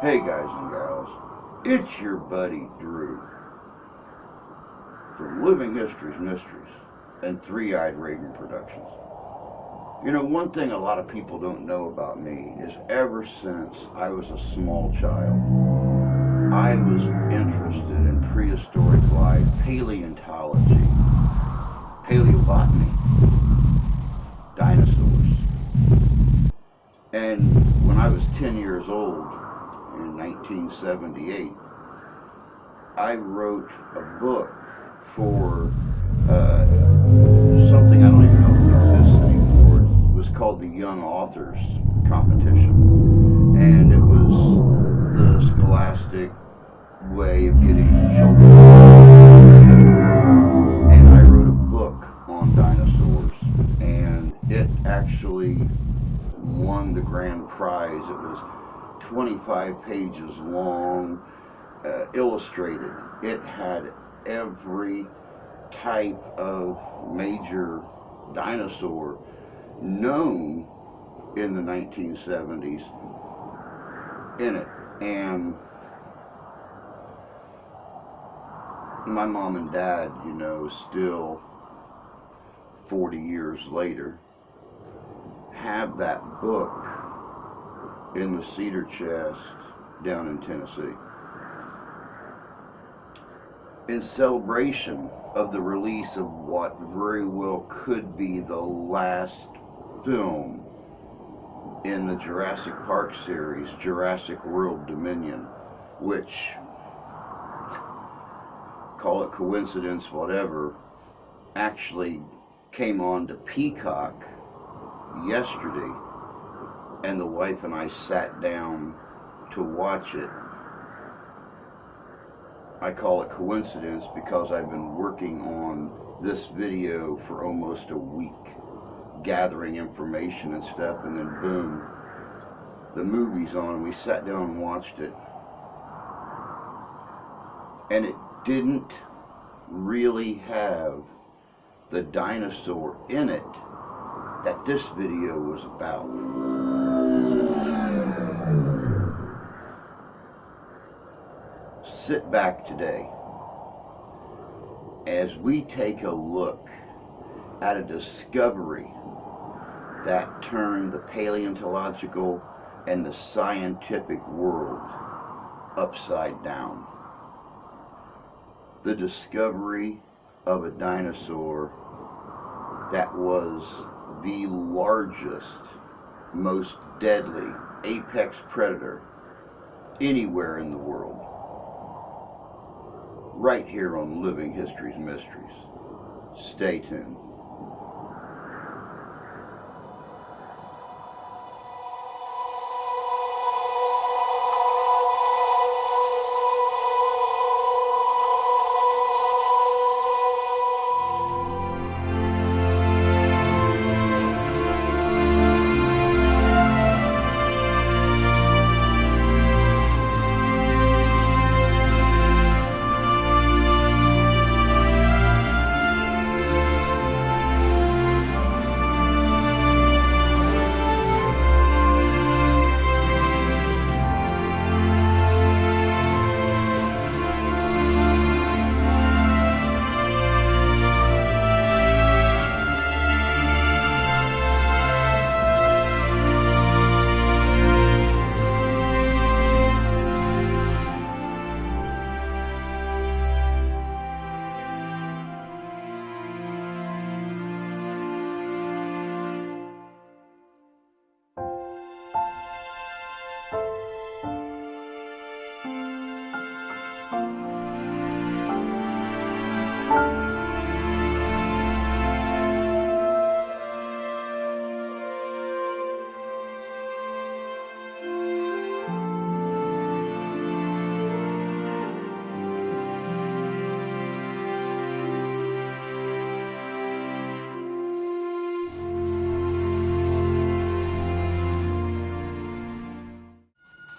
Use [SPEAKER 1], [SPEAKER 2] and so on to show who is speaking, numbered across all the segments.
[SPEAKER 1] Hey guys and gals, it's your buddy Drew from Living History's Mysteries and Three-Eyed Raven Productions. You know, one thing a lot of people don't know about me is ever since I was a small child, I was interested in prehistoric life, paleontology, paleobotany, dinosaurs. And when I was 10 years old, in 1978, I wrote a book for something I don't even know if it exists anymore. It was called the Young Authors Competition, and it was the scholastic way of getting children. And I wrote a book on dinosaurs, and it actually won the grand prize. It was 25 pages long, illustrated. It had every type of major dinosaur known in the 1970s in it. And my mom and dad, you know, still 40 years later, have that book in the cedar chest down in Tennessee, in celebration of the release of what very well could be the last film in the Jurassic Park series, Jurassic World Dominion, which, call it coincidence, whatever, actually came on to Peacock yesterday, and the wife and I sat down to watch it. I call it coincidence because I've been working on this video for almost a week, gathering information and stuff, and then boom, the movie's on, and we sat down and watched it. And it didn't really have the dinosaur in it that this video was about. Sit back today as we take a look at a discovery that turned the paleontological and the scientific world upside down. The discovery of a dinosaur that was the largest, most deadly apex predator anywhere in the world. Right here on Living History's Mysteries. Stay tuned.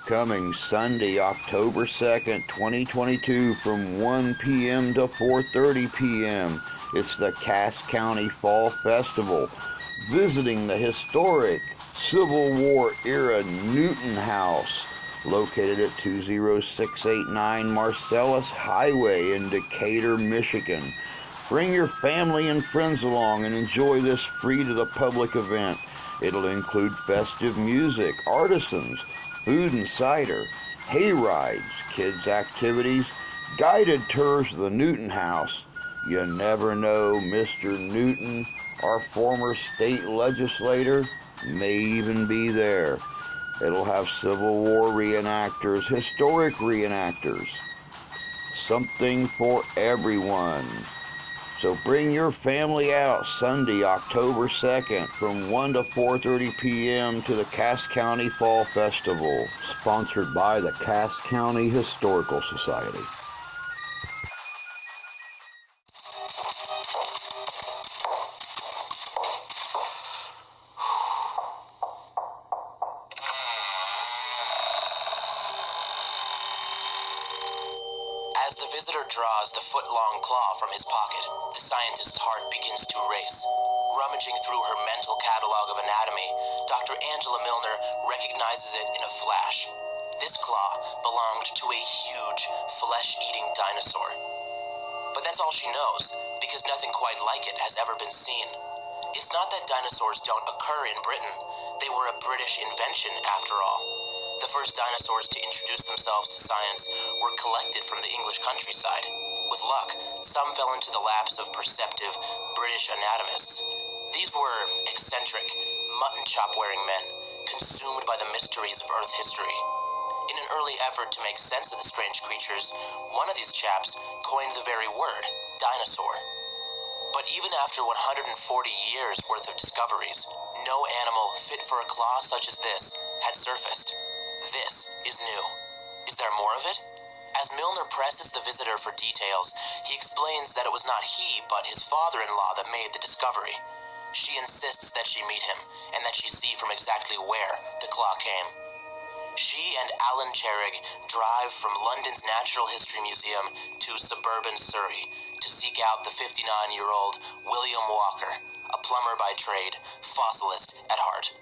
[SPEAKER 1] Coming Sunday, October 2nd, 2022 from 1 p.m. to 4:30 p.m. It's the Cass County Fall Festival, visiting the historic Civil War era Newton House located at 20689 Marcellus Highway in Decatur, Michigan. Bring your family and friends along and enjoy this free-to-the-public event. It'll include festive music, artisans, food and cider, hay rides, kids' activities, guided tours of the Newton House. You never know, Mr. Newton, our former state legislator, may even be there. It'll have Civil War reenactors, historic reenactors, something for everyone. So bring your family out Sunday, October 2nd from 1 to 4:30 p.m. to the Cass County Fall Festival, sponsored by the Cass County Historical Society.
[SPEAKER 2] As the visitor draws the foot-long claw from his pocket, the scientist's heart begins to race. Rummaging through her mental catalog of anatomy, Dr. Angela Milner recognizes it in a flash. This claw belonged to a huge, flesh-eating dinosaur. But that's all she knows, because nothing quite like it has ever been seen. It's not that dinosaurs don't occur in Britain. They were a British invention, after all. The first dinosaurs to introduce themselves to science were collected from the English countryside. With luck, some fell into the laps of perceptive British anatomists. These were eccentric, mutton-chop-wearing men, consumed by the mysteries of Earth history. In an early effort to make sense of the strange creatures, one of these chaps coined the very word, dinosaur. But even after 140 years worth of discoveries, no animal fit for a claw such as this had surfaced. This is new. Is there more of it? As Milner presses the visitor for details, he explains that it was not he, but his father-in-law that made the discovery. She insists that she meet him, and that she see from exactly where the claw came. She and Alan Charig drive from London's Natural History Museum to suburban Surrey to seek out the 59-year-old William Walker, a plumber by trade, fossilist at heart.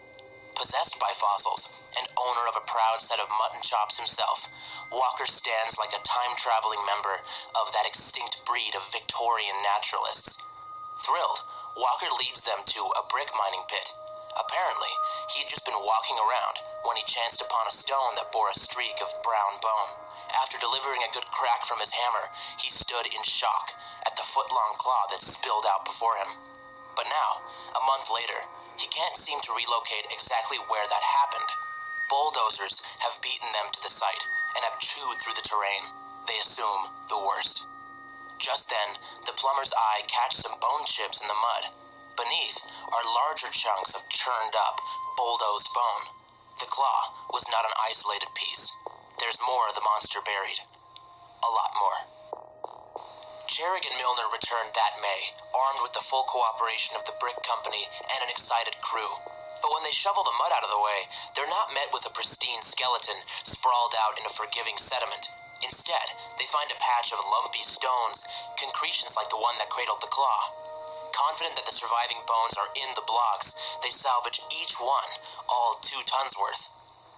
[SPEAKER 2] Possessed by fossils, and owner of a proud set of mutton chops himself, Walker stands like a time-traveling member of that extinct breed of Victorian naturalists. Thrilled, Walker leads them to a brick mining pit. Apparently, he'd just been walking around when he chanced upon a stone that bore a streak of brown bone. After delivering a good crack from his hammer, he stood in shock at the foot-long claw that spilled out before him. But now, a month later, he can't seem to relocate exactly where that happened. Bulldozers have beaten them to the site and have chewed through the terrain. They assume the worst. Just then, the plumber's eye catches some bone chips in the mud. Beneath are larger chunks of churned up, bulldozed bone. The claw was not an isolated piece. There's more of the monster buried. A lot more. Charig and Milner returned that May, armed with the full cooperation of the brick company and an excited crew. But when they shovel the mud out of the way, they're not met with a pristine skeleton sprawled out in a forgiving sediment. Instead, they find a patch of lumpy stones, concretions like the one that cradled the claw. Confident that the surviving bones are in the blocks, they salvage each one, all 2 tons worth.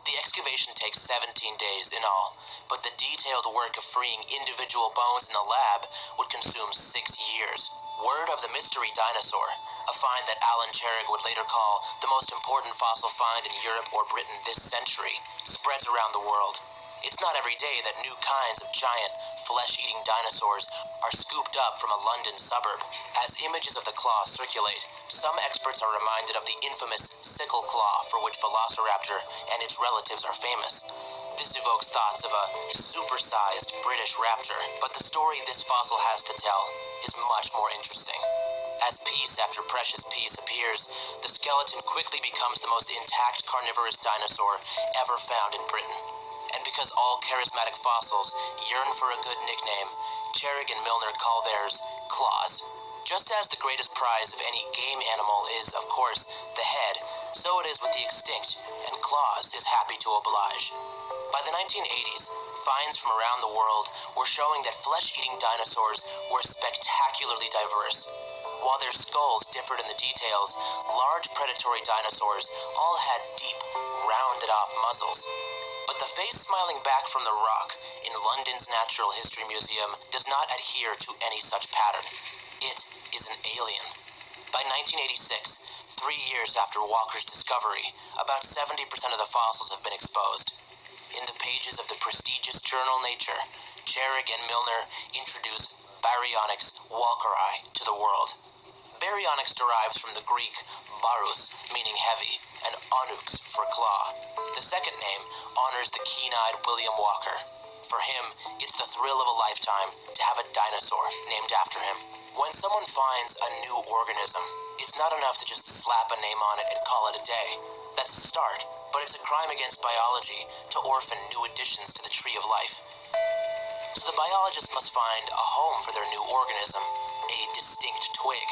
[SPEAKER 2] The excavation takes 17 days in all, but the detailed work of freeing individual bones in the lab would consume 6 years. Word of the mystery dinosaur, a find that Alan Charig would later call the most important fossil find in Europe or Britain this century, spreads around the world. It's not every day that new kinds of giant, flesh-eating dinosaurs are scooped up from a London suburb. As images of the claw circulate, some experts are reminded of the infamous sickle claw for which Velociraptor and its relatives are famous. This evokes thoughts of a supersized British raptor, but the story this fossil has to tell is much more interesting. As piece after precious piece appears, the skeleton quickly becomes the most intact carnivorous dinosaur ever found in Britain. And because all charismatic fossils yearn for a good nickname, Charig and Milner call theirs claws. Just as the greatest prize of any game animal is, of course, the head, so it is with the extinct, and Claws is happy to oblige. By the 1980s, finds from around the world were showing that flesh-eating dinosaurs were spectacularly diverse. While their skulls differed in the details, large predatory dinosaurs all had deep, rounded-off muzzles. But the face smiling back from the rock in London's Natural History Museum does not adhere to any such pattern. It is an alien. By 1986, 3 years after Walker's discovery, about 70% of the fossils have been exposed. In the pages of the prestigious journal Nature, Charig and Milner introduce Baryonyx walkeri to the world. Baryonyx derives from the Greek barus, meaning heavy, and onyx for claw. The second name honors the keen-eyed William Walker. For him, it's the thrill of a lifetime to have a dinosaur named after him. When someone finds a new organism, it's not enough to just slap a name on it and call it a day. That's a start, but it's a crime against biology to orphan new additions to the tree of life. So the biologist must find a home for their new organism, a distinct twig.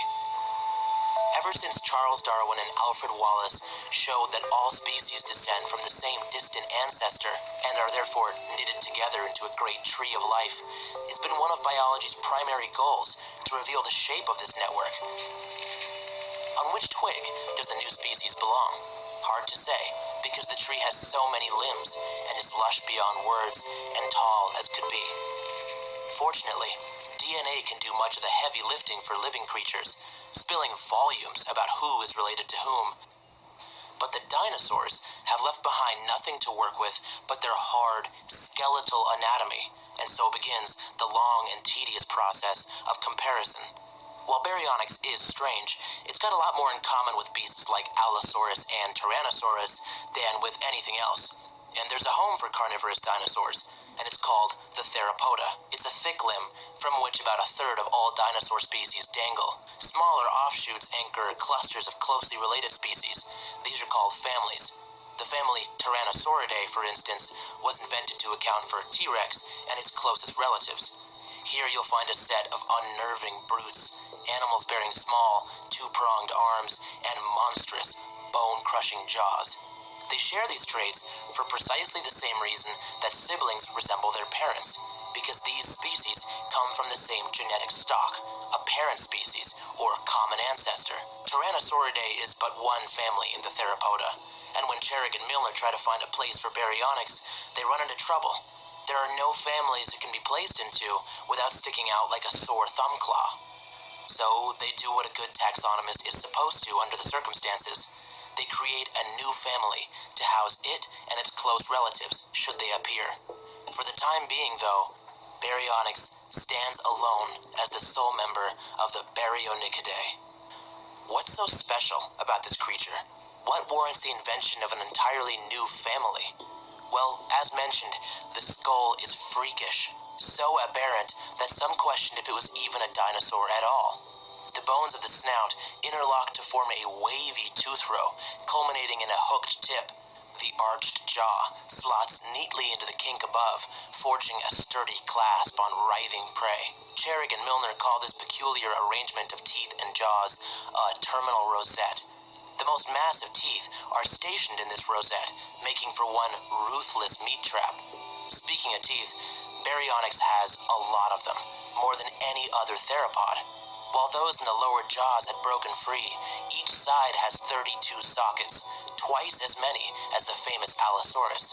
[SPEAKER 2] Ever since Charles Darwin and Alfred Wallace showed that all species descend from the same distant ancestor and are therefore knitted together into a great tree of life, it's been one of biology's primary goals to reveal the shape of this network. On which twig does the new species belong? Hard to say, because the tree has so many limbs and is lush beyond words and tall as could be. Fortunately, DNA can do much of the heavy lifting for living creatures, spilling volumes about who is related to whom. But the dinosaurs have left behind nothing to work with but their hard, skeletal anatomy, and so begins the long and tedious process of comparison. While Baryonyx is strange, it's got a lot more in common with beasts like Allosaurus and Tyrannosaurus than with anything else. And there's a home for carnivorous dinosaurs, and it's called the Theropoda. It's a thick limb from which about a third of all dinosaur species dangle. Smaller offshoots anchor clusters of closely related species. These are called families. The family Tyrannosauridae, for instance, was invented to account for T-Rex and its closest relatives. Here you'll find a set of unnerving brutes, animals bearing small, two-pronged arms and monstrous, bone-crushing jaws. They share these traits for precisely the same reason that siblings resemble their parents, because these species come from the same genetic stock, a parent species, or common ancestor. Tyrannosauridae is but one family in the Theropoda, and when Charig and Milner try to find a place for Baryonyx, they run into trouble. There are no families it can be placed into without sticking out like a sore thumb claw. So they do what a good taxonomist is supposed to under the circumstances. They create a new family to house it and its close relatives, should they appear. For the time being, though, Baryonyx stands alone as the sole member of the Baryonychidae. What's so special about this creature? What warrants the invention of an entirely new family? Well, as mentioned, the skull is freakish, so aberrant that some questioned if it was even a dinosaur at all. The bones of the snout interlock to form a wavy tooth row, culminating in a hooked tip. The arched jaw slots neatly into the kink above, forging a sturdy clasp on writhing prey. Charig and Milner call this peculiar arrangement of teeth and jaws a terminal rosette. The most massive teeth are stationed in this rosette, making for one ruthless meat trap. Speaking of teeth, Baryonyx has a lot of them, more than any other theropod. While those in the lower jaws had broken free, each side has 32 sockets, twice as many as the famous Allosaurus.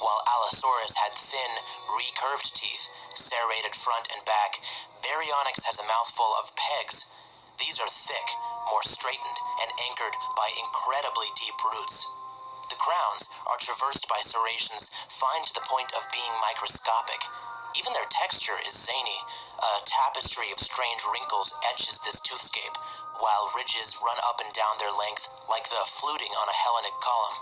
[SPEAKER 2] While Allosaurus had thin, recurved teeth, serrated front and back, Baryonyx has a mouthful of pegs. These are thick, more straightened, and anchored by incredibly deep roots. The crowns are traversed by serrations fine to the point of being microscopic. Even their texture is zany. A tapestry of strange wrinkles etches this toothscape, while ridges run up and down their length like the fluting on a Hellenic column.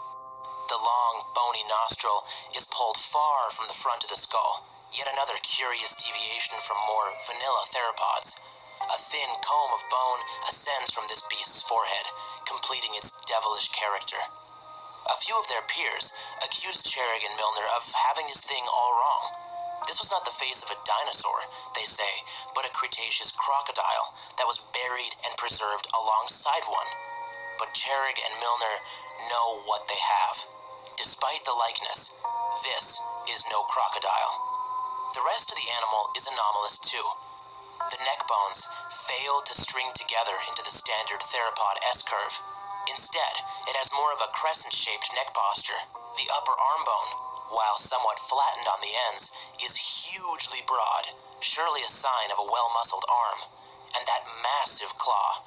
[SPEAKER 2] The long, bony nostril is pulled far from the front of the skull, yet another curious deviation from more vanilla theropods. A thin comb of bone ascends from this beast's forehead, completing its devilish character. A few of their peers accused Charig and Milner of having this thing all wrong. This was not the face of a dinosaur, they say, but a Cretaceous crocodile that was buried and preserved alongside one. But Charig and Milner know what they have. Despite the likeness, this is no crocodile. The rest of the animal is anomalous too. The neck bones fail to string together into the standard theropod S-curve. Instead, it has more of a crescent-shaped neck posture. The upper arm bone, while somewhat flattened on the ends, is hugely broad, surely a sign of a well-muscled arm. And that massive claw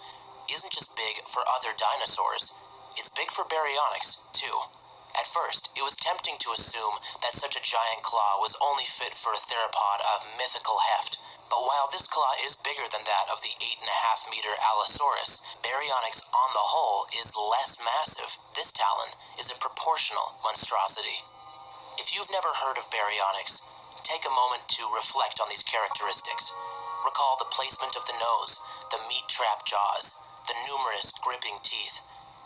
[SPEAKER 2] isn't just big for other dinosaurs, it's big for baryonyx, too. At first, it was tempting to assume that such a giant claw was only fit for a theropod of mythical heft. But while this claw is bigger than that of the 8.5-meter Allosaurus, baryonyx on the whole is less massive. This talon is a proportional monstrosity. If you've never heard of baryonyx, take a moment to reflect on these characteristics. Recall the placement of the nose, the meat-trap jaws, the numerous gripping teeth.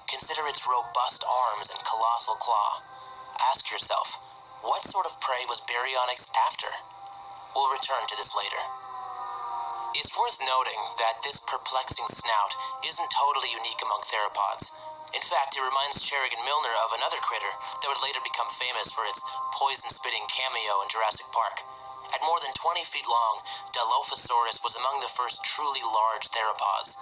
[SPEAKER 2] Consider its robust arms and colossal claw. Ask yourself, what sort of prey was baryonyx after? We'll return to this later. It's worth noting that this perplexing snout isn't totally unique among theropods. In fact, it reminds Cherrig and Milner of another critter that would later become famous for its poison-spitting cameo in Jurassic Park. At more than 20 feet long, Dilophosaurus was among the first truly large theropods.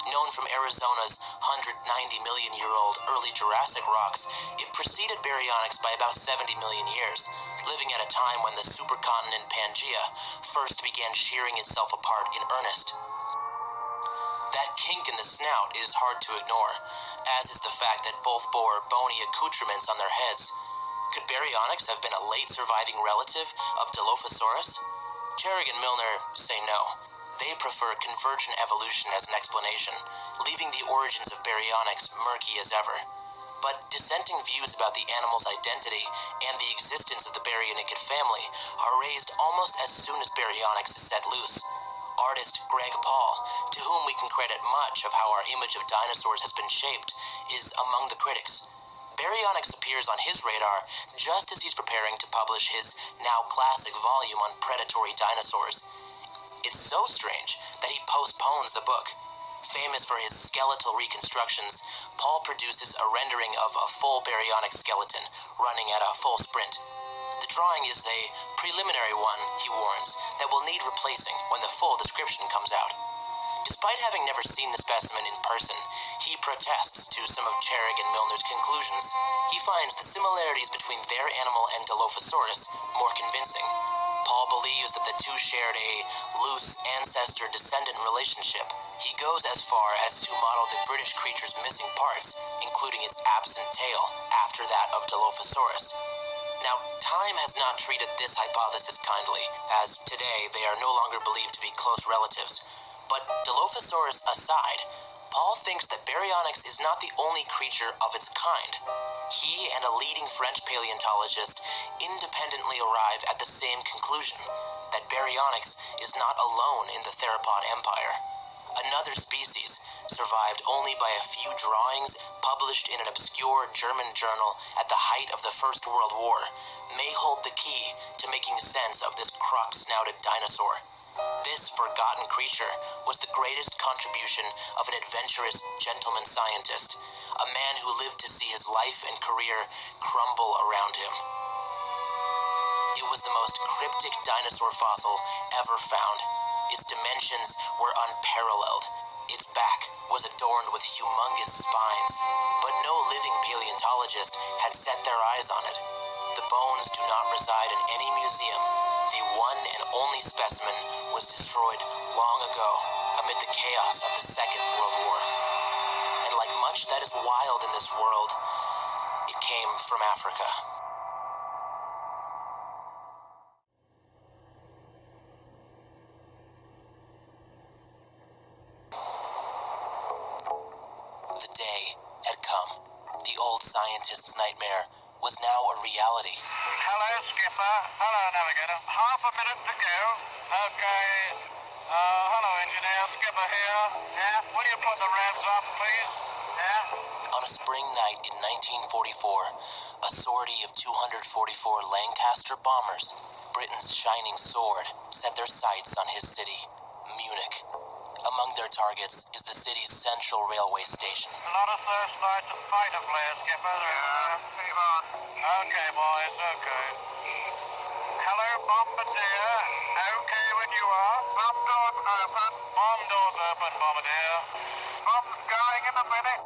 [SPEAKER 2] Known from Arizona's 190-million-year-old early Jurassic rocks, it preceded baryonyx by about 70 million years, living at a time when the supercontinent Pangaea first began shearing itself apart in earnest. That kink in the snout is hard to ignore, as is the fact that both bore bony accoutrements on their heads. Could baryonyx have been a late surviving relative of Dilophosaurus? Cherrig and Milner say no. They prefer convergent evolution as an explanation, leaving the origins of baryonyx murky as ever. But dissenting views about the animal's identity and the existence of the baryonychid family are raised almost as soon as baryonyx is set loose. Artist Greg Paul, to whom we can credit much of how our image of dinosaurs has been shaped, is among the critics. Baryonyx appears on his radar just as he's preparing to publish his now classic volume on predatory dinosaurs. It's so strange that he postpones the book. Famous for his skeletal reconstructions, Paul produces a rendering of a full baryonyx skeleton running at a full sprint. The drawing is a preliminary one, he warns, that will need replacing when the full description comes out. Despite having never seen the specimen in person, he protests to some of Cherrig and Milner's conclusions. He finds the similarities between their animal and Dilophosaurus more convincing. Paul believes that the two shared a loose ancestor-descendant relationship. He goes as far as to model the British creature's missing parts, including its absent tail, after that of Dilophosaurus. Now, time has not treated this hypothesis kindly, as today they are no longer believed to be close relatives. But Dilophosaurus aside, Paul thinks that baryonyx is not the only creature of its kind. He and a leading French paleontologist independently arrive at the same conclusion, that baryonyx is not alone in the theropod empire. Another species, survived only by a few drawings published in an obscure German journal at the height of the First World War, may hold the key to making sense of this croc-snouted dinosaur. This forgotten creature was the greatest contribution of an adventurous gentleman scientist, a man who lived to see his life and career crumble around him. It was the most cryptic dinosaur fossil ever found. Its dimensions were unparalleled. Its back was adorned with humongous spines, but no living paleontologist had set their eyes on it. The bones do not reside in any museum. The one and only specimen was destroyed long ago amid the chaos of the Second World War. And like much that is wild in this world, it came from Africa. The day had come. The old scientist's nightmare was now a reality.
[SPEAKER 3] Hello, Skipper. Hello, Navigator. Half a minute to go. Okay. Hello, Engineer. Skipper here. Yeah? Will you put the revs up, please? Yeah?
[SPEAKER 2] On a spring night in 1944, a sortie of 244 Lancaster bombers, Britain's shining sword, set their sights on his city, Munich. Among their targets is the city's central railway station.
[SPEAKER 3] A lot of searchlights and fighter flares, Skipper. Move on. Okay, boys, okay. Hello, Bombardier. Okay when you are. Bomb doors open. Bomb doors open, Bombardier. Bomb's going in a minute.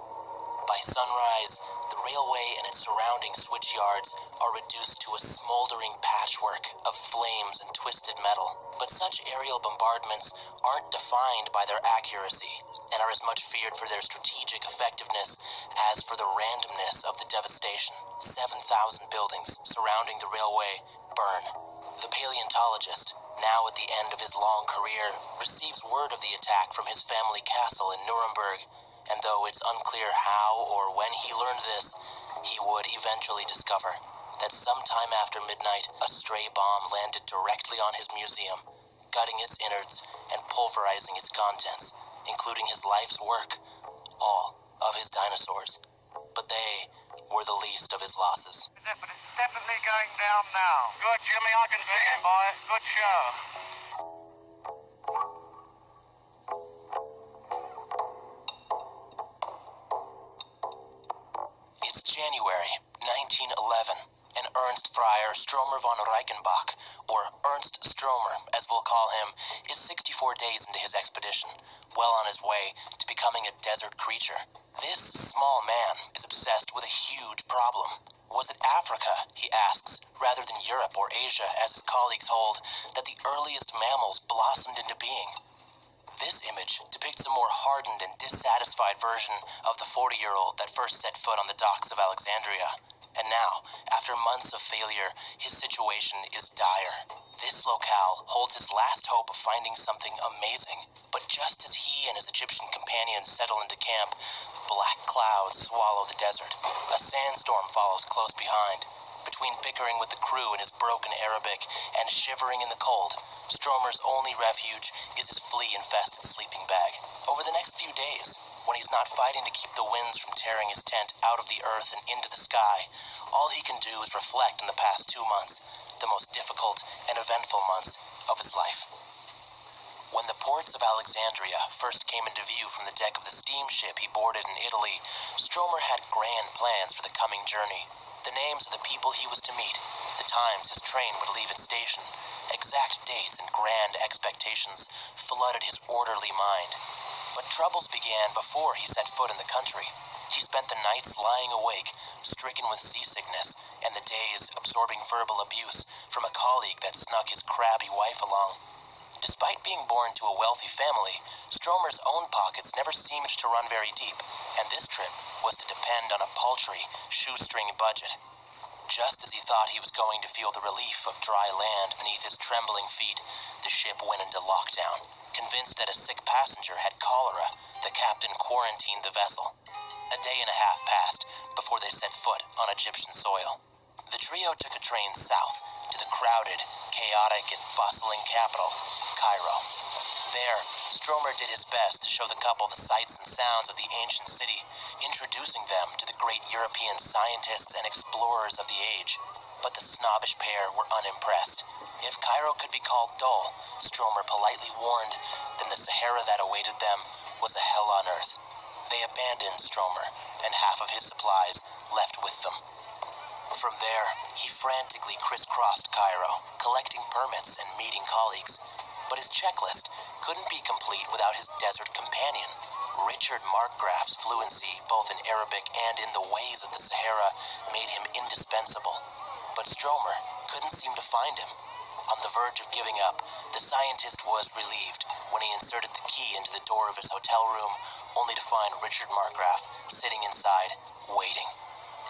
[SPEAKER 2] By sunrise, the railway and its surrounding switch yards are reduced to a smoldering patchwork of flames and twisted metal. But such aerial bombardments aren't defined by their accuracy and are as much feared for their strategic effectiveness as for the randomness of the devastation. 7,000 buildings surrounding the railway burn. The paleontologist, now at the end of his long career, receives word of the attack from his family castle in Nuremberg, and though it's unclear how or when he learned this, he would eventually discover that sometime after midnight, a stray bomb landed directly on his museum, gutting its innards and pulverizing its contents, including his life's work, all of his dinosaurs. But they were the least of his losses.
[SPEAKER 3] But it's definitely going down now. Good, Jimmy, I can see it, boy. Good show.
[SPEAKER 2] It's January 1911, and Ernst Friar Stromer von Reichenbach, or Ernst Stromer, as we'll call him, is 64 days into his expedition, well on his way to becoming a desert creature. This small man is obsessed with a huge problem. Was it Africa, he asks, rather than Europe or Asia, as his colleagues hold, that the earliest mammals blossomed into being? This image depicts a more hardened and dissatisfied version of the 40-year-old that first set foot on the docks of Alexandria. And now, after months of failure, his situation is dire. This locale holds his last hope of finding something amazing. But just as he and his Egyptian companions settle into camp, black clouds swallow the desert. A sandstorm follows close behind. Between bickering with the crew in his broken Arabic and shivering in the cold, Stromer's only refuge is his flea-infested sleeping bag. Over the next few days, when he's not fighting to keep the winds from tearing his tent out of the earth and into the sky, all he can do is reflect on the past 2 months, the most difficult and eventful months of his life. When the ports of Alexandria first came into view from the deck of the steamship he boarded in Italy, Stromer had grand plans for the coming journey. The names of the people he was to meet, the times his train would leave its station, exact dates and grand expectations flooded his orderly mind. But troubles began before he set foot in the country. He spent the nights lying awake, stricken with seasickness, and the days absorbing verbal abuse from a colleague that snuck his crabby wife along. Despite being born to a wealthy family, Stromer's own pockets never seemed to run very deep, and this trip was to depend on a paltry, shoestring budget. Just as he thought he was going to feel the relief of dry land beneath his trembling feet, the ship went into lockdown. Convinced that a sick passenger had cholera, the captain quarantined the vessel. A day and a half passed before they set foot on Egyptian soil. The trio took a train south to the crowded, chaotic, and bustling capital, Cairo. There, Stromer did his best to show the couple the sights and sounds of the ancient city, introducing them to the great European scientists and explorers of the age. But the snobbish pair were unimpressed. If Cairo could be called dull, Stromer politely warned, then the Sahara that awaited them was a hell on earth. They abandoned Stromer, and half of his supplies left with them. From there, he frantically crisscrossed Cairo, collecting permits and meeting colleagues. But his checklist couldn't be complete without his desert companion. Richard Markgraf's fluency, both in Arabic and in the ways of the Sahara, made him indispensable. But Stromer couldn't seem to find him. On the verge of giving up, the scientist was relieved when he inserted the key into the door of his hotel room, only to find Richard Markgraf sitting inside, waiting.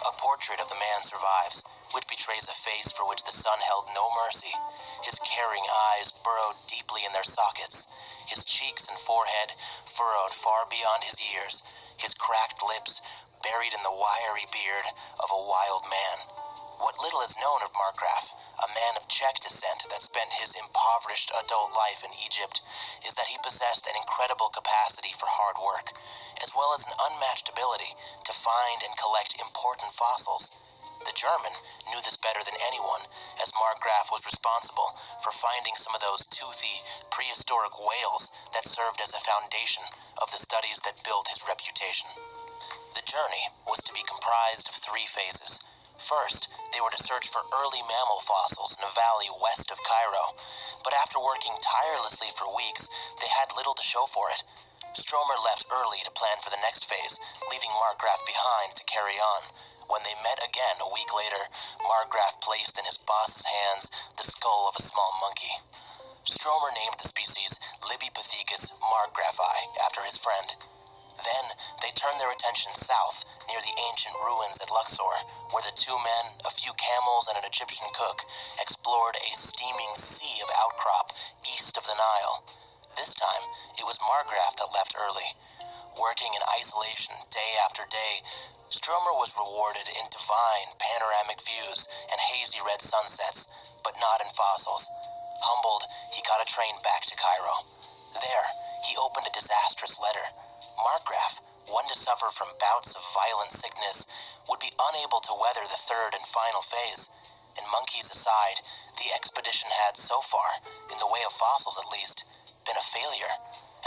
[SPEAKER 2] A portrait of the man survives, which betrays a face for which the sun held no mercy. His caring eyes burrowed deeply in their sockets, his cheeks and forehead furrowed far beyond his ears, his cracked lips buried in the wiry beard of a wild man. What little is known of Markgraf, a man of Czech descent that spent his impoverished adult life in Egypt, is that he possessed an incredible capacity for hard work, as well as an unmatched ability to find and collect important fossils. The German knew this better than anyone, as Markgraf was responsible for finding some of those toothy, prehistoric whales that served as a foundation of the studies that built his reputation. The journey was to be comprised of 3 phases. First, they were to search for early mammal fossils in a valley west of Cairo, but after working tirelessly for weeks, they had little to show for it. Stromer left early to plan for the next phase, leaving Markgraf behind to carry on. When they met again a week later, Markgraf placed in his boss's hands the skull of a small monkey. Stromer named the species Libipithecus markgrafi after his friend. Then, they turned their attention south, near the ancient ruins at Luxor, where the two men, a few camels, and an Egyptian cook explored a steaming sea of outcrop east of the Nile. This time, it was Markgraf that left early. Working in isolation day after day, Stromer was rewarded in divine panoramic views and hazy red sunsets, but not in fossils. Humbled, he caught a train back to Cairo. There, he opened a disastrous letter. Markgraf, one to suffer from bouts of violent sickness, would be unable to weather the third and final phase. And monkeys aside, the expedition had so far, in the way of fossils at least, been a failure.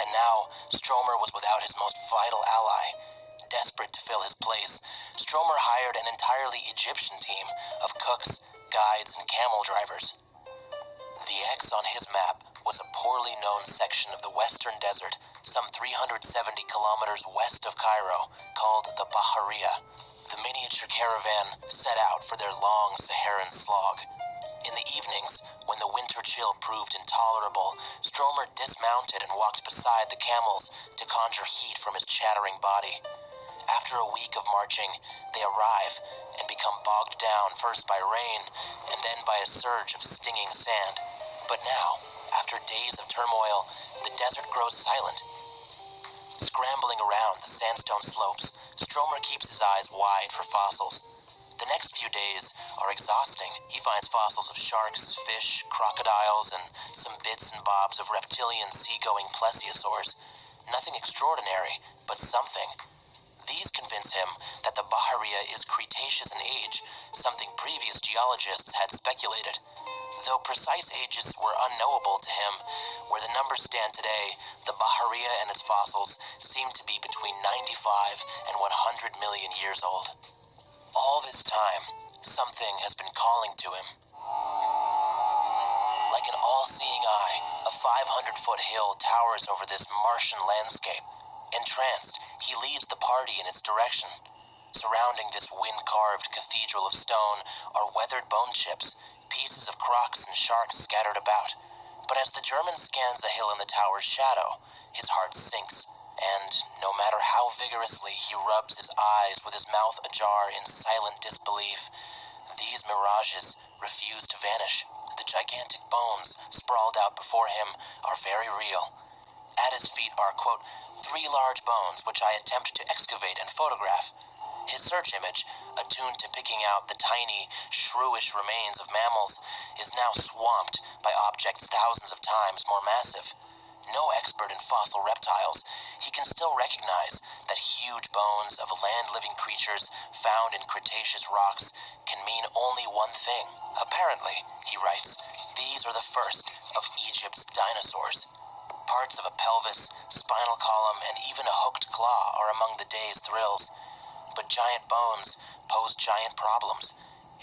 [SPEAKER 2] And now, Stromer was without his most vital ally. Desperate to fill his place, Stromer hired an entirely Egyptian team of cooks, guides, and camel drivers. The X on his map was a poorly known section of the Western Desert, some 370 kilometers west of Cairo, called the Bahariya. The miniature caravan set out for their long Saharan slog. In the evenings, when the winter chill proved intolerable, Stromer dismounted and walked beside the camels to conjure heat from his chattering body. After a week of marching, they arrive and become bogged down first by rain and then by a surge of stinging sand. But now, after days of turmoil, the desert grows silent. Scrambling around the sandstone slopes, Stromer keeps his eyes wide for fossils. The next few days are exhausting. He finds fossils of sharks, fish, crocodiles, and some bits and bobs of reptilian sea-going plesiosaurs. Nothing extraordinary, but something. These convince him that the Bahariya is Cretaceous in age, something previous geologists had speculated. Though precise ages were unknowable to him, where the numbers stand today, the Bahariya and its fossils seem to be between 95 and 100 million years old. All this time, something has been calling to him. Like an all-seeing eye, a 500-foot hill towers over this Martian landscape. Entranced, he leads the party in its direction. Surrounding this wind-carved cathedral of stone are weathered bone chips, pieces of crocs and sharks scattered about. But as the German scans the hill in the tower's shadow, his heart sinks, and no matter how vigorously he rubs his eyes with his mouth ajar in silent disbelief, these mirages refuse to vanish. The gigantic bones sprawled out before him are very real. At his feet are, quote, 3 large bones which I attempt to excavate and photograph. His search image, attuned to picking out the tiny, shrewish remains of mammals, is now swamped by objects thousands of times more massive. No expert in fossil reptiles, he can still recognize that huge bones of land-living creatures found in Cretaceous rocks can mean only one thing. Apparently, he writes, these are the first of Egypt's dinosaurs. Parts of a pelvis, spinal column, and even a hooked claw are among the day's thrills. But giant bones pose giant problems,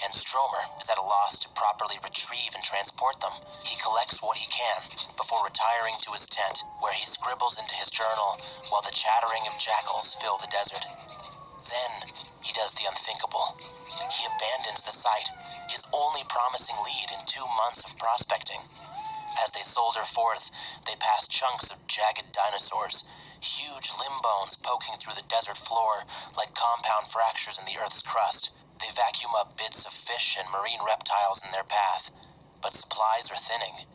[SPEAKER 2] and Stromer is at a loss to properly retrieve and transport them. He collects what he can before retiring to his tent, where he scribbles into his journal while the chattering of jackals fill the desert. Then he does the unthinkable. He abandons the site, his only promising lead in 2 months of prospecting. As they soldier forth, they pass chunks of jagged dinosaurs, huge limb bones poking through the desert floor like compound fractures in the Earth's crust. They vacuum up bits of fish and marine reptiles in their path, but supplies are thinning.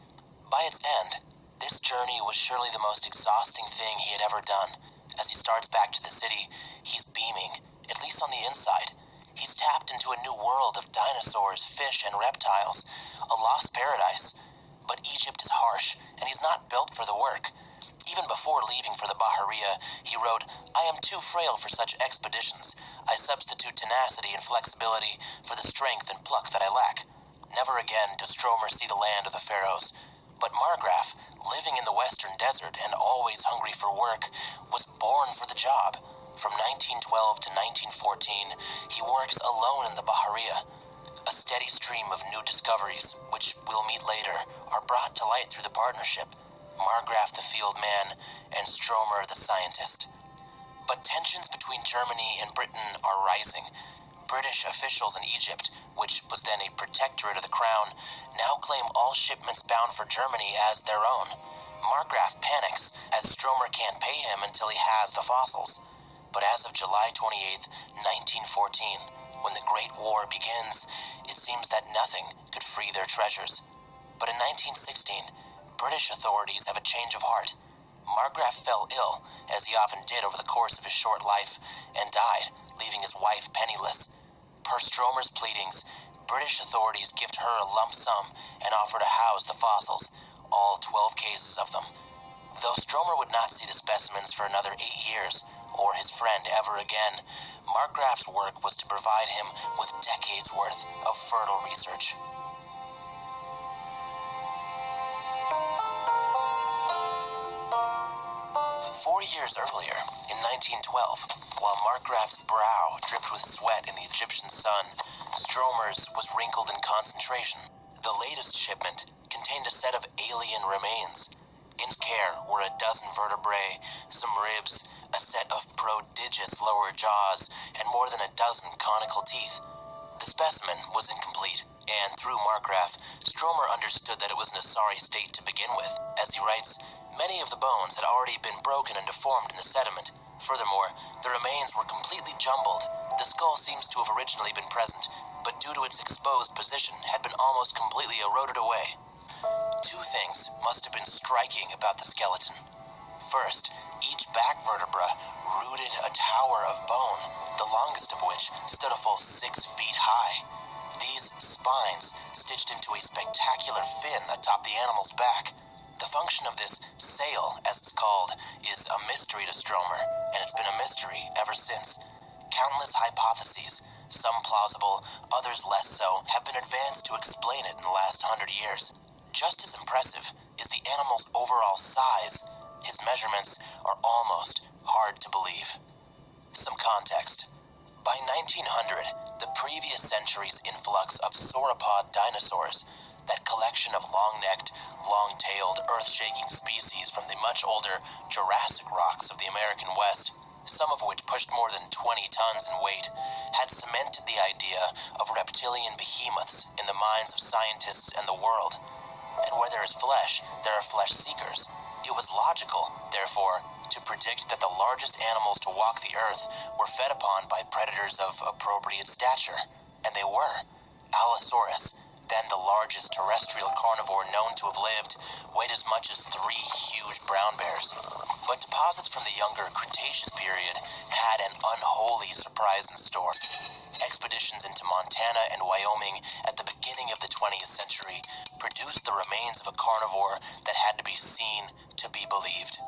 [SPEAKER 2] By its end, this journey was surely the most exhausting thing he had ever done. As he starts back to the city, he's beaming, at least on the inside. He's tapped into a new world of dinosaurs, fish, and reptiles, a lost paradise. But Egypt is harsh, and he's not built for the work. Even before leaving for the Bahariya, he wrote, I am too frail for such expeditions. I substitute tenacity and flexibility for the strength and pluck that I lack. Never again does Stromer see the land of the pharaohs. But Markgraf, living in the western desert and always hungry for work, was born for the job. From 1912 to 1914, he works alone in the Bahariya. A steady stream of new discoveries, which we'll meet later, are brought to light through the partnership. Margraf the field man, and Stromer the scientist. But tensions between Germany and Britain are rising. British officials in Egypt, which was then a protectorate of the crown, now claim all shipments bound for Germany as their own. Margraf panics, as Stromer can't pay him until he has the fossils. But as of July 28, 1914, when the Great War begins, it seems that nothing could free their treasures. But in 1916, British authorities have a change of heart. Margraf fell ill, as he often did over the course of his short life, and died, leaving his wife penniless. Per Stromer's pleadings, British authorities gift her a lump sum and offer to house the fossils, all 12 cases of them. Though Stromer would not see the specimens for another 8 years, or his friend ever again, Margraf's work was to provide him with decades' worth of fertile research. Four years earlier, in 1912, while Markgraf's brow dripped with sweat in the Egyptian sun, Stromer's was wrinkled in concentration. The latest shipment contained a set of alien remains. In its care were a dozen vertebrae, some ribs, a set of prodigious lower jaws, and more than a dozen conical teeth. The specimen was incomplete, and through Markgraf, Stromer understood that it was in a sorry state to begin with. As he writes, many of the bones had already been broken and deformed in the sediment. Furthermore, the remains were completely jumbled. The skull seems to have originally been present, but due to its exposed position, had been almost completely eroded away. Two things must have been striking about the skeleton. First, each back vertebra rooted a tower of bone, the longest of which stood a full 6 feet high. These spines, stitched into a spectacular fin atop the animal's back. The function of this sail, as it's called, is a mystery to Stromer, and it's been a mystery ever since. Countless hypotheses, some plausible, others less so, have been advanced to explain it in the last 100 years. Just as impressive is the animal's overall size. His measurements are almost hard to believe. Some context. By 1900, the previous century's influx of sauropod dinosaurs, that collection of long-necked, long-tailed, earth-shaking species from the much older Jurassic rocks of the American West, some of which pushed more than 20 tons in weight, had cemented the idea of reptilian behemoths in the minds of scientists and the world. And where there is flesh, there are flesh seekers. It was logical, therefore, to predict that the largest animals to walk the earth were fed upon by predators of appropriate stature. And they were. Allosaurus, then the largest terrestrial carnivore known to have lived, weighed as much as 3 huge brown bears. But deposits from the younger Cretaceous period had an unholy surprise in store. Expeditions into Montana and Wyoming at the beginning of the 20th century produced the remains of a carnivore that had to be seen to be believed.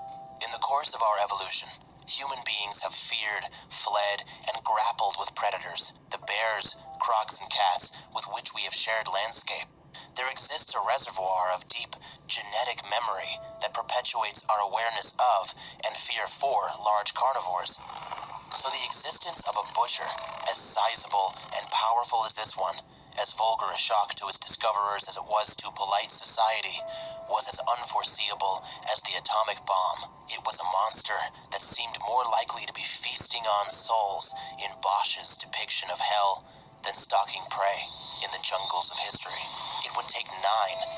[SPEAKER 2] In the course of our evolution, human beings have feared, fled, and grappled with predators, the bears, crocs, and cats with which we have shared landscape. There exists a reservoir of deep genetic memory that perpetuates our awareness of and fear for large carnivores. So the existence of a butcher as sizable and powerful as this one, as vulgar a shock to its discoverers as it was to polite society, was as unforeseeable as the atomic bomb. It was a monster that seemed more likely to be feasting on souls in Bosch's depiction of hell than stalking prey in the jungles of history. It would take 9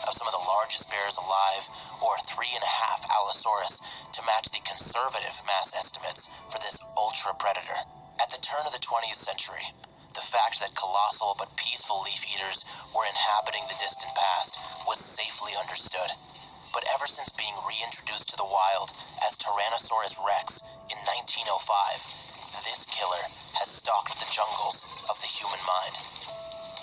[SPEAKER 2] of some of the largest bears alive, or 3.5 Allosaurus, to match the conservative mass estimates for this ultra-predator. At the turn of the 20th century, the fact that colossal but peaceful leaf-eaters were inhabiting the distant past was safely understood. But ever since being reintroduced to the wild as Tyrannosaurus rex in 1905, this killer has stalked the jungles of the human mind.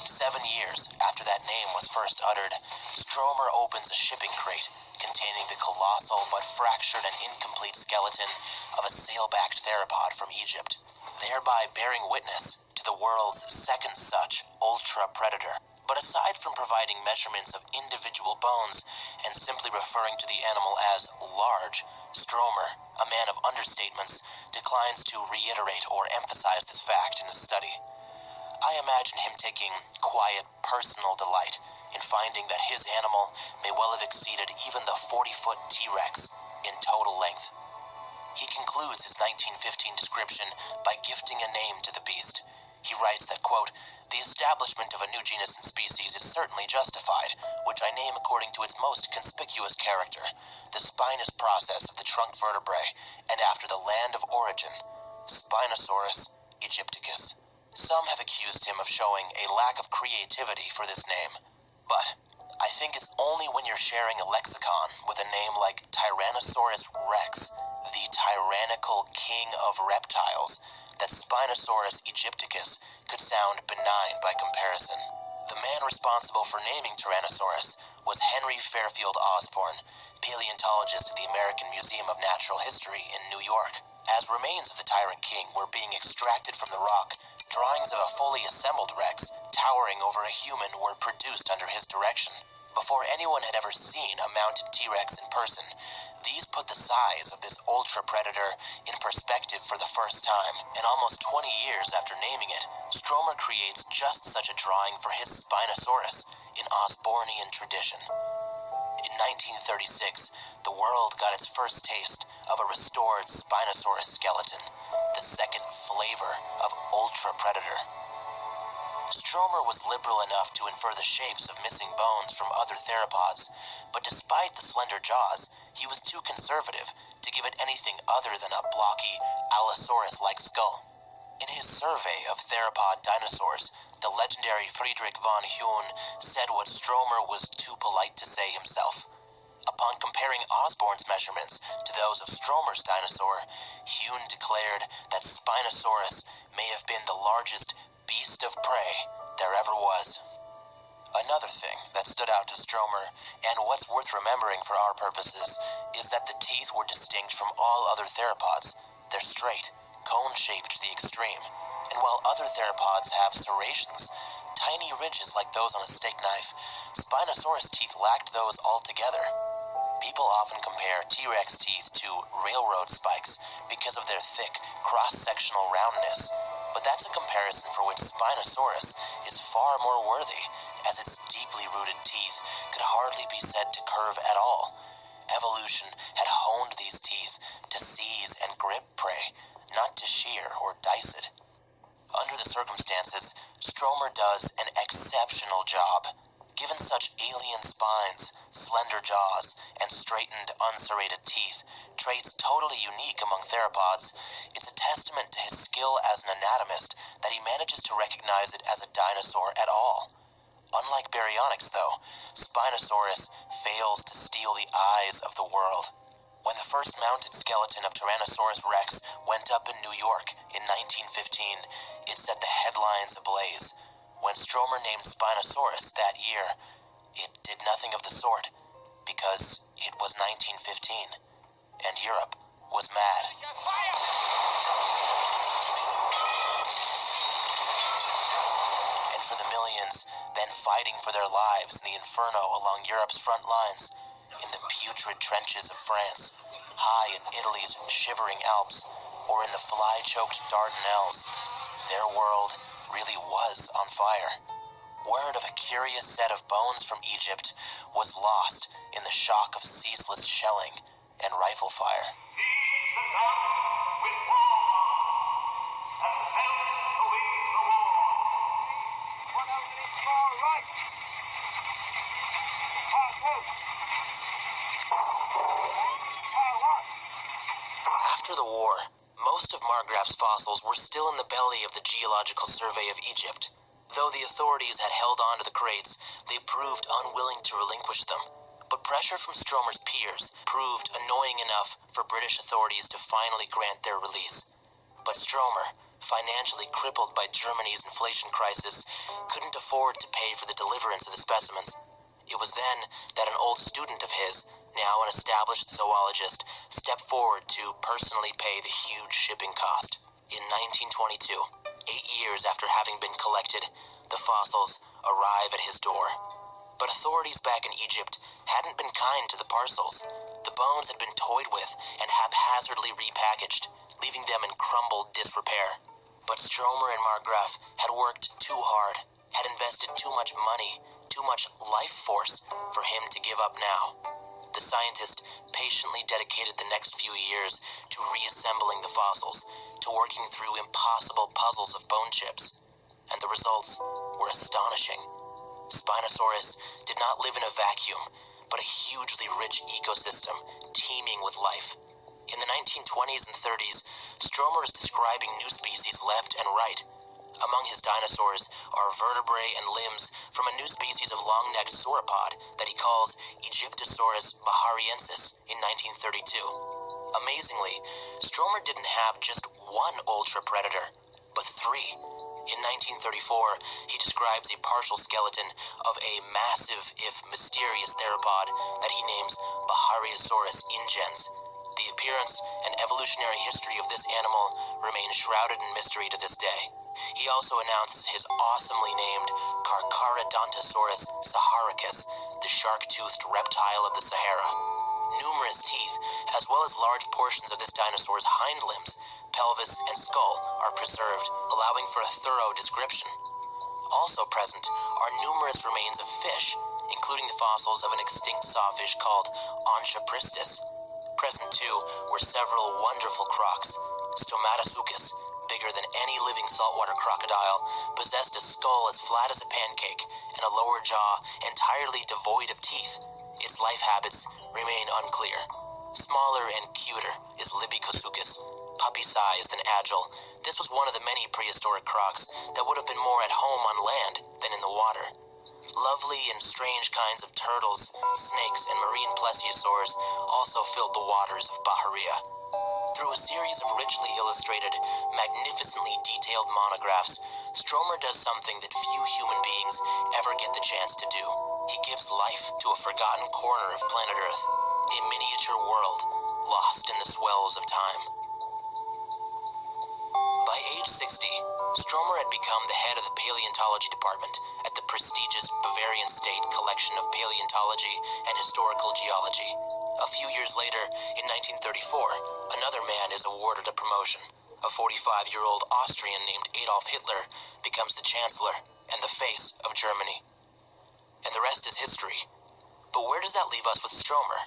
[SPEAKER 2] 7 years after that name was first uttered, Stromer opens a shipping crate containing the colossal but fractured and incomplete skeleton of a sail-backed theropod from Egypt, thereby bearing witness to the world's second such ultra-predator. But aside from providing measurements of individual bones and simply referring to the animal as large, Stromer, a man of understatements, declines to reiterate or emphasize this fact in his study. I imagine him taking quiet, personal delight in finding that his animal may well have exceeded even the 40-foot T-Rex in total length. He concludes his 1915 description by gifting a name to the beast. He writes that, quote, "The establishment of a new genus and species is certainly justified, which I name according to its most conspicuous character, the spinous process of the trunk vertebrae, and after the land of origin, Spinosaurus aegypticus." Some have accused him of showing a lack of creativity for this name, but I think it's only when you're sharing a lexicon with a name like Tyrannosaurus rex, the tyrannical king of reptiles, that Spinosaurus aegypticus could sound benign by comparison. The man responsible for naming Tyrannosaurus was Henry Fairfield Osborn, paleontologist at the American Museum of Natural History in New York. As remains of the tyrant king were being extracted from the rock, drawings of a fully assembled Rex, towering over a human, were produced under his direction. Before anyone had ever seen a mounted T-Rex in person, these put the size of this ultra-predator in perspective for the first time, and almost 20 years after naming it, Stromer creates just such a drawing for his Spinosaurus in Osbornian tradition. In 1936, the world got its first taste of a restored Spinosaurus skeleton, the second flavor of ultra-predator. Stromer was liberal enough to infer the shapes of missing bones from other theropods, but despite the slender jaws, he was too conservative to give it anything other than a blocky, Allosaurus-like skull. In his survey of theropod dinosaurs, the legendary Friedrich von Huene said what Stromer was too polite to say himself. Upon comparing Osborn's measurements to those of Stromer's dinosaur, Huene declared that Spinosaurus may have been the largest beast of prey there ever was. Another thing that stood out to Stromer, and what's worth remembering for our purposes, is that the teeth were distinct from all other theropods. They're straight, cone-shaped to the extreme, and while other theropods have serrations, tiny ridges like those on a steak knife, Spinosaurus teeth lacked those altogether. People often compare T-Rex teeth to railroad spikes because of their thick, cross-sectional roundness, but that's a comparison for which Spinosaurus is far more worthy, as its deeply rooted teeth could hardly be said to curve at all. Evolution had honed these teeth to seize and grip prey, not to shear or dice it. Under the circumstances, Stromer does an exceptional job. Given such alien spines, slender jaws, and straightened, unserrated teeth, traits totally unique among theropods, it's a testament to his skill as an anatomist that he manages to recognize it as a dinosaur at all. Unlike baryonyx, though, Spinosaurus fails to steal the eyes of the world. When the first mounted skeleton of Tyrannosaurus rex went up in New York in 1915, it set the headlines ablaze. When Stromer named Spinosaurus that year, it did nothing of the sort, because it was 1915, and Europe was mad. And for the millions then fighting for their lives in the inferno along Europe's front lines, in the putrid trenches of France, high in Italy's shivering Alps, or in the fly-choked Dardanelles, their world really was on fire. Word of a curious set of bones from Egypt was lost in the shock of ceaseless shelling and rifle fire. After the war, most of Margraaf's fossils were still in the belly of the Geological Survey of Egypt. Though the authorities had held on to the crates, they proved unwilling to relinquish them. But pressure from Stromer's peers proved annoying enough for British authorities to finally grant their release. But Stromer, financially crippled by Germany's inflation crisis, couldn't afford to pay for the deliverance of the specimens. It was then that an old student of his, now an established zoologist, stepped forward to personally pay the huge shipping cost. In 1922, 8 years after having been collected, the fossils arrive at his door. But authorities back in Egypt hadn't been kind to the parcels. The bones had been toyed with and haphazardly repackaged, leaving them in crumbled disrepair. But Stromer and Margraaf had worked too hard, had invested too much money, too much life force for him to give up now. The scientist patiently dedicated the next few years to reassembling the fossils, to working through impossible puzzles of bone chips, and the results were astonishing. Spinosaurus did not live in a vacuum, but a hugely rich ecosystem teeming with life. In the 1920s and 30s, Stromer is describing new species left and right. Among his dinosaurs are vertebrae and limbs from a new species of long-necked sauropod that he calls Egyptosaurus bahariensis in 1932. Amazingly, Stromer didn't have just one ultra-predator, but three. In 1934, he describes a partial skeleton of a massive, if mysterious, theropod that he names Bahariosaurus ingens. The appearance and evolutionary history of this animal remain shrouded in mystery to this day. He also announces his awesomely named Carcharodontosaurus saharicus, the shark-toothed reptile of the Sahara. Numerous teeth, as well as large portions of this dinosaur's hind limbs, pelvis, and skull are preserved, allowing for a thorough description. Also present are numerous remains of fish, including the fossils of an extinct sawfish called Onchopristis. Present too were several wonderful crocs. Stomatosuchus, bigger than any living saltwater crocodile, possessed a skull as flat as a pancake and a lower jaw entirely devoid of teeth. Its life habits remain unclear. Smaller and cuter is Libycosuchus, puppy-sized and agile. This was one of the many prehistoric crocs that would have been more at home on land than in the water. Lovely and strange kinds of turtles, snakes, and marine plesiosaurs also filled the waters of Baharia. Through a series of richly illustrated, magnificently detailed monographs, Stromer does something that few human beings ever get the chance to do. He gives life to a forgotten corner of planet Earth, a miniature world lost in the swells of time. By age 60, Stromer had become the head of the paleontology department at the prestigious Bavarian State Collection of Paleontology and Historical Geology. A few years later, in 1934, another man is awarded a promotion. A 45-year-old Austrian named Adolf Hitler becomes the chancellor and the face of Germany. And the rest is history. But where does that leave us with Stromer?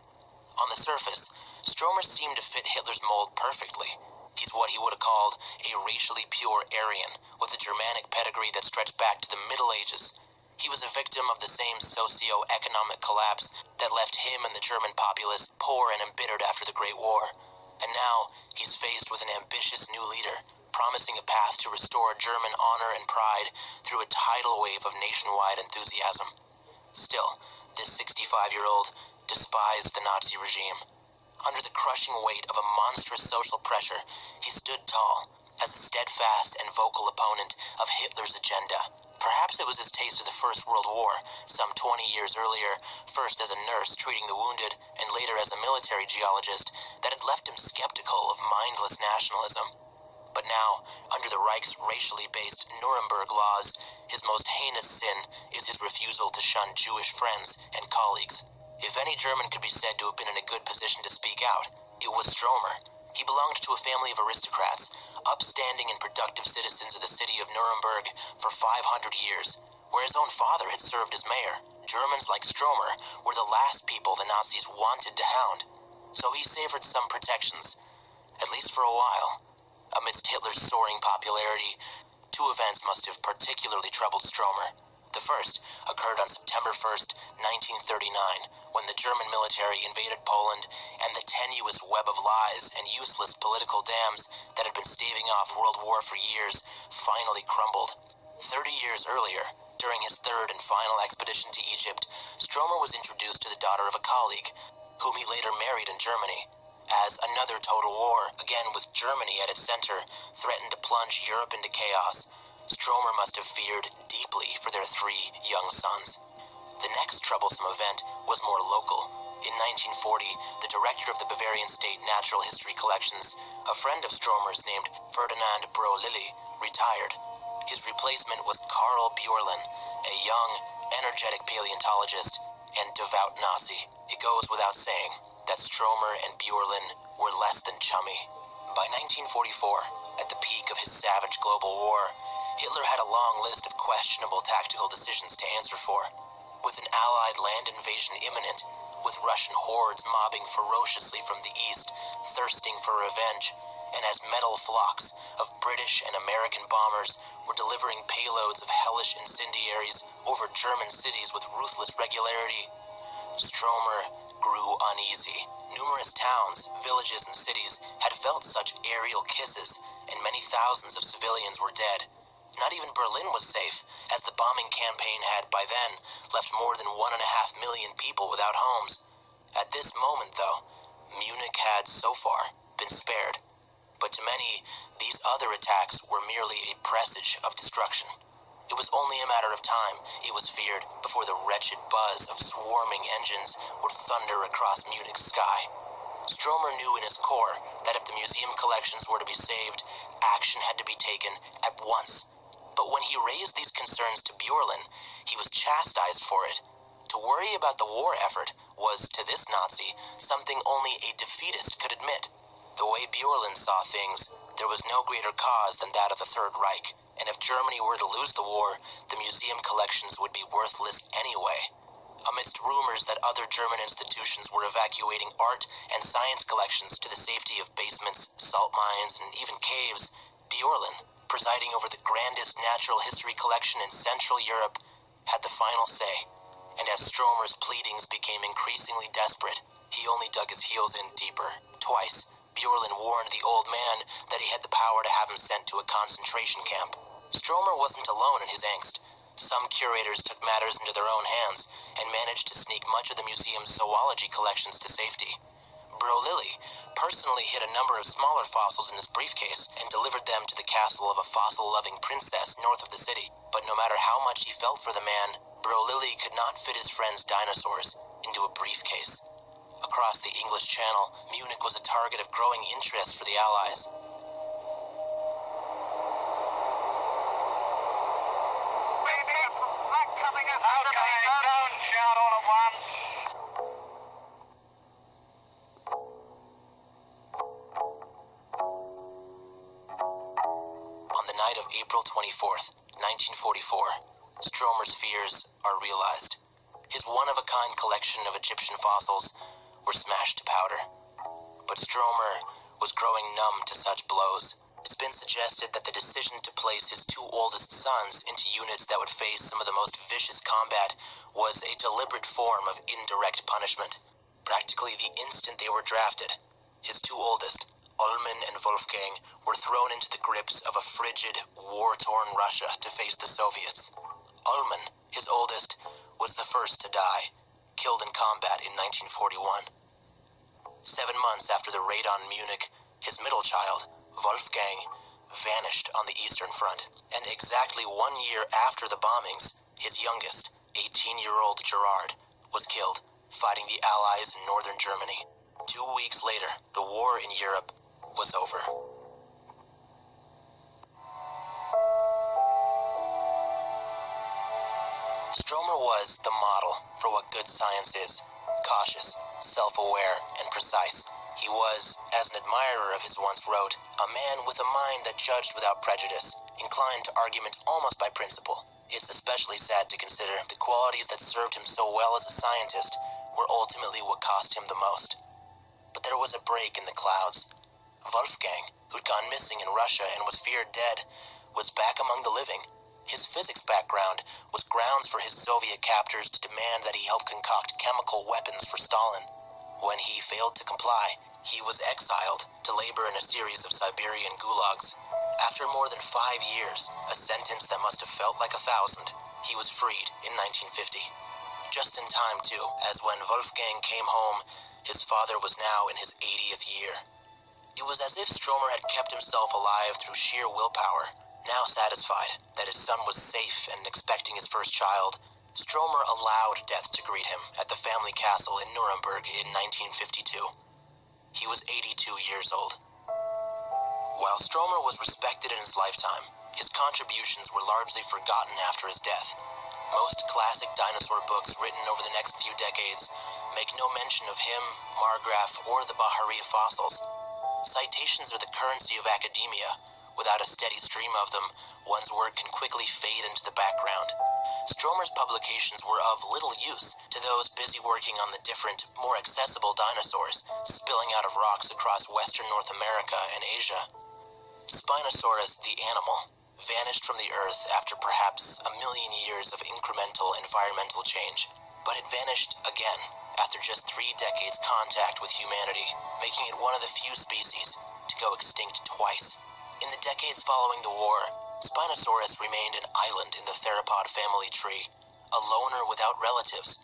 [SPEAKER 2] On the surface, Stromer seemed to fit Hitler's mold perfectly. He's what he would have called a racially pure Aryan, with a Germanic pedigree that stretched back to the Middle Ages. He was a victim of the same socio-economic collapse that left him and the German populace poor and embittered after the Great War. And now, he's faced with an ambitious new leader, promising a path to restore German honor and pride through a tidal wave of nationwide enthusiasm. Still, this 65-year-old despised the Nazi regime. Under the crushing weight of a monstrous social pressure, he stood tall as a steadfast and vocal opponent of Hitler's agenda. Perhaps it was his taste of the First World War, some 20 years earlier, first as a nurse treating the wounded and later as a military geologist, that had left him skeptical of mindless nationalism. But now, under the Reich's racially based Nuremberg laws, his most heinous sin is his refusal to shun Jewish friends and colleagues. If any German could be said to have been in a good position to speak out, it was Stromer. He belonged to a family of aristocrats, upstanding and productive citizens of the city of Nuremberg for 500 years, where his own father had served as mayor. Germans like Stromer were the last people the Nazis wanted to hound, so he savored some protections, at least for a while. Amidst Hitler's soaring popularity, two events must have particularly troubled Stromer. The first occurred on September 1st, 1939, when the German military invaded Poland and the tenuous web of lies and useless political dams that had been staving off World War for years finally crumbled. 30 years earlier, during his third and final expedition to Egypt, Stromer was introduced to the daughter of a colleague, whom he later married in Germany. As another total war, again with Germany at its center, threatened to plunge Europe into chaos, Stromer must have feared deeply for their three young sons. The next troublesome event was more local. In 1940, the director of the Bavarian State Natural History Collections, a friend of Stromer's named Ferdinand Broglie, retired. His replacement was Karl Bjorlin, a young, energetic paleontologist and devout Nazi. It goes without saying that Stromer and Bjorlin were less than chummy. By 1944, at the peak of his savage global war, Hitler had a long list of questionable tactical decisions to answer for. With an Allied land invasion imminent, with Russian hordes mobbing ferociously from the east, thirsting for revenge, and as metal flocks of British and American bombers were delivering payloads of hellish incendiaries over German cities with ruthless regularity, Stromer grew uneasy. Numerous towns, villages, and cities had felt such aerial kisses, and many thousands of civilians were dead. Not even Berlin was safe, as the bombing campaign had, by then, left more than 1.5 million people without homes. At this moment, though, Munich had, so far, been spared. But to many, these other attacks were merely a presage of destruction. It was only a matter of time, it was feared, before the wretched buzz of swarming engines would thunder across Munich's sky. Stromer knew in his core that if the museum collections were to be saved, action had to be taken at once. But when he raised these concerns to Bjorlin, he was chastised for it. To worry about the war effort was, to this Nazi, something only a defeatist could admit. The way Bjorlin saw things, there was no greater cause than that of the Third Reich, and if Germany were to lose the war, the museum collections would be worthless anyway. Amidst rumors that other German institutions were evacuating art and science collections to the safety of basements, salt mines, and even caves, Bjorlin, presiding over the grandest natural history collection in Central Europe, had the final say. And as Stromer's pleadings became increasingly desperate, he only dug his heels in deeper. Twice, Bjorlin warned the old man that he had the power to have him sent to a concentration camp. Stromer wasn't alone in his angst. Some curators took matters into their own hands and managed to sneak much of the museum's zoology collections to safety. Brolilli personally hid a number of smaller fossils in his briefcase and delivered them to the castle of a fossil-loving princess north of the city. But no matter how much he felt for the man, Brolilli could not fit his friend's dinosaurs into a briefcase. Across the English Channel, Munich was a target of growing interest for the Allies.
[SPEAKER 3] Don't shout all at once.
[SPEAKER 2] On the night of April 24th, 1944, Stromer's fears are realized. His one-of-a-kind collection of Egyptian fossils were smashed to powder. But Stromer was growing numb to such blows. It's been suggested that the decision to place his two oldest sons into units that would face some of the most vicious combat was a deliberate form of indirect punishment. Practically the instant they were drafted, his two oldest, Ulmen and Wolfgang, were thrown into the grips of a frigid, war-torn Russia to face the Soviets. Ulmen, his oldest, was the first to die, killed in combat in 1941. 7 months after the raid on Munich, his middle child, Wolfgang, vanished on the Eastern Front. And exactly 1 year after the bombings, his youngest, 18-year-old Gerard, was killed, fighting the Allies in northern Germany. 2 weeks later, the war in Europe was over. Stromer was the model for what good science is: cautious, self-aware, and precise. He was, as an admirer of his once wrote, a man with a mind that judged without prejudice, inclined to argument almost by principle. It's especially sad to consider the qualities that served him so well as a scientist were ultimately what cost him the most. But there was a break in the clouds. Wolfgang, who'd gone missing in Russia and was feared dead, was back among the living. His physics background was grounds for his Soviet captors to demand that he help concoct chemical weapons for Stalin. When he failed to comply, he was exiled to labor in a series of Siberian gulags. After more than 5 years, a sentence that must have felt like 1,000, he was freed in 1950. Just in time, too, as when Wolfgang came home, his father was now in his 80th year. It was as if Stromer had kept himself alive through sheer willpower. Now satisfied that his son was safe and expecting his first child, Stromer allowed death to greet him at the family castle in Nuremberg in 1952. He was 82 years old. While Stromer was respected in his lifetime, his contributions were largely forgotten after his death. Most classic dinosaur books written over the next few decades make no mention of him, Margraf, or the Bahari fossils. Citations are the currency of academia, Without a steady stream of them, one's work can quickly fade into the background. Stromer's publications were of little use to those busy working on the different, more accessible dinosaurs spilling out of rocks across western North America and Asia. Spinosaurus, the animal, vanished from the Earth after perhaps 1 million years of incremental environmental change, but it vanished again after just 3 decades contact with humanity, making it one of the few species to go extinct twice. In the decades following the war, Spinosaurus remained an island in the theropod family tree, a loner without relatives.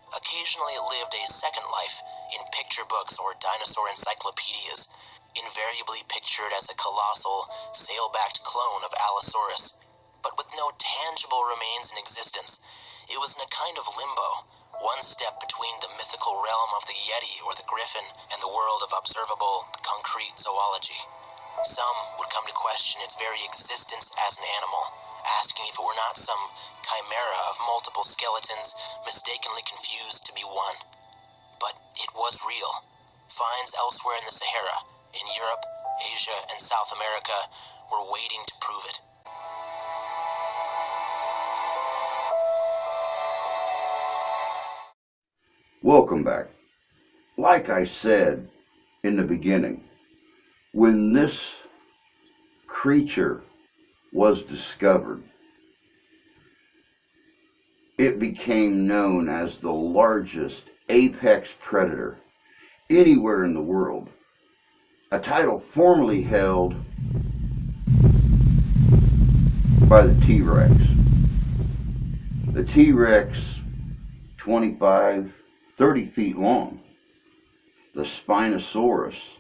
[SPEAKER 2] Occasionally it lived a second life in picture books or dinosaur encyclopedias, invariably pictured as a colossal, sail-backed clone of Allosaurus. But with no tangible remains in existence, it was in a kind of limbo, one step between the mythical realm of the Yeti or the Griffin and the world of observable, concrete zoology. Some would come to question its very existence as an animal, asking if it were not some chimera of multiple skeletons mistakenly confused to be one. But it was real. Finds elsewhere in the Sahara, in Europe, Asia, and South America were waiting to prove it.
[SPEAKER 1] Welcome back. Like I said in the beginning, when this creature was discovered, it became known as the largest apex predator anywhere in the world, a title formerly held by the T-Rex. The T-Rex, 25, 30 feet long. The Spinosaurus,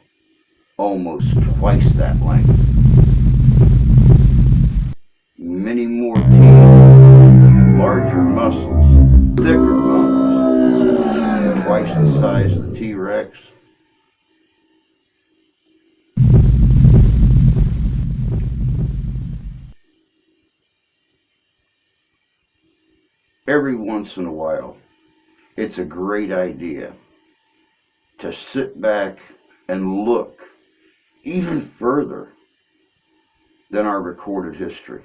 [SPEAKER 1] almost twice that length. Many more teeth, larger muscles, thicker bones, twice the size of the T-Rex. Every once in a while, it's a great idea to sit back and look even further than our recorded history.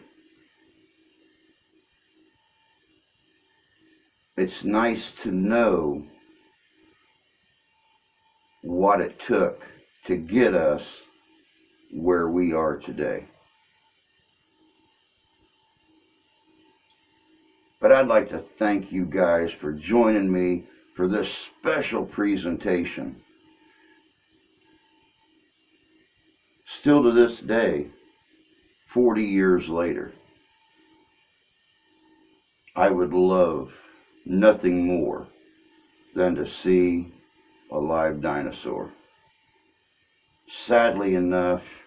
[SPEAKER 1] It's nice to know what it took to get us where we are today. But I'd like to thank you guys for joining me for this special presentation. Still to this day, 40 years later, I would love nothing more than to see a live dinosaur. Sadly enough,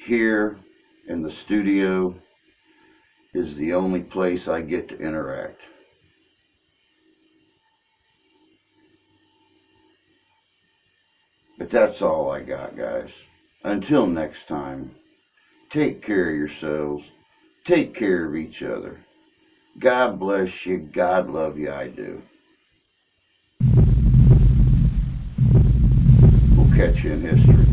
[SPEAKER 1] here in the studio is the only place I get to interact. But that's all I got, guys. Until next time, take care of yourselves, take care of each other. God bless you, God love you, I do. We'll catch you in history.